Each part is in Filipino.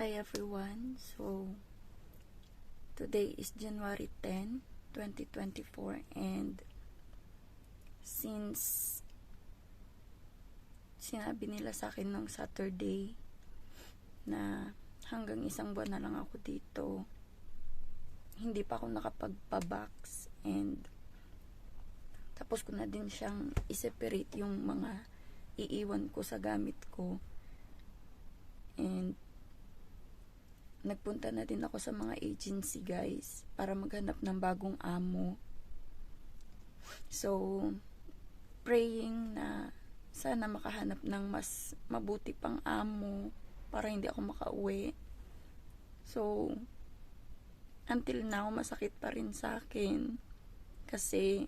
Hi everyone, so today is January 10, 2024 and since sinabi nila sa akin nung Saturday na hanggang isang buwan na lang ako dito, hindi pa ako nakapagpa-box and tapos ko na din siyang i-separate yung mga iiwan ko sa gamit ko and nagpunta na din ako sa mga agency guys para maghanap ng bagong amo. So praying na sana makahanap ng mas mabuti pang amo para hindi ako makauwi. So until now masakit pa rin sa akin kasi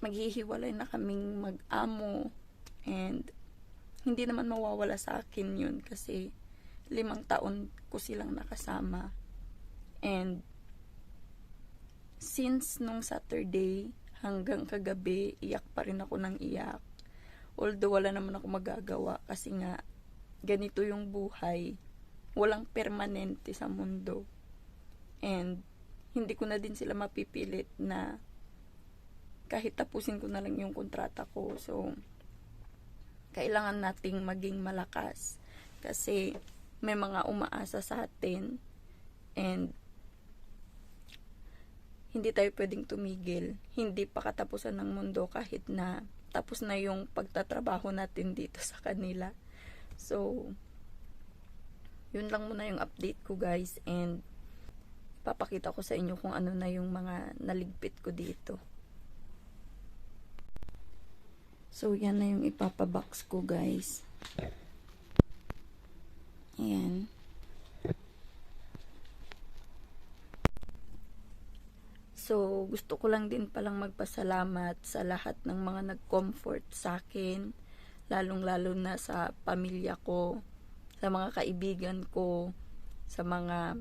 maghihiwalay na kaming mag-amo and hindi naman mawawala sa akin yun kasi 5 taon ko silang nakasama. And since nung Saturday hanggang kagabi, iyak pa rin ako ng iyak. Although wala naman ako magagawa kasi nga ganito yung buhay. Walang permanente sa mundo. And hindi ko na din sila mapipilit na kahit tapusin ko na lang yung kontrata ko. So kailangan nating maging malakas kasi may mga umaasa sa atin and hindi tayo pwedeng tumigil. Hindi pa katapusan ng mundo kahit na tapos na yung pagtatrabaho natin dito sa kanila. So yun lang muna yung update ko guys and papakita ko sa inyo kung ano na yung mga naligpit ko dito. So, yan na yung ipapabox ko, guys. Ayan. So, gusto ko lang din palang magpasalamat sa lahat ng mga nag-comfort sa akin. Lalong-lalo na sa pamilya ko, sa mga kaibigan ko, sa mga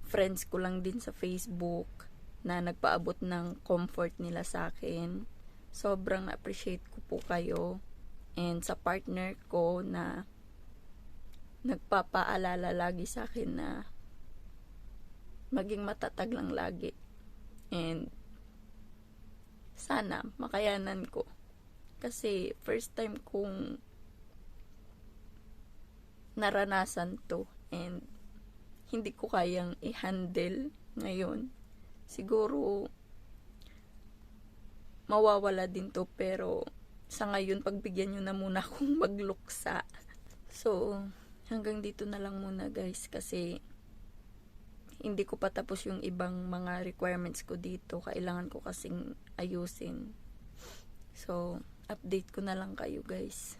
friends ko lang din sa Facebook na nagpaabot ng comfort nila sa akin. Sobrang appreciate ko po kayo and sa partner ko na nagpapaalala lagi sa akin na maging matatag lang lagi and sana makayanan ko kasi first time kong naranasan to and hindi ko kayang i-handle ngayon. Siguro mawawala din to pero sa ngayon pagbigyan nyo na muna akong magluksa. So hanggang dito na lang muna guys kasi hindi ko pa tapos yung ibang mga requirements ko dito. Kailangan ko kasing ayusin. So update ko na lang kayo guys.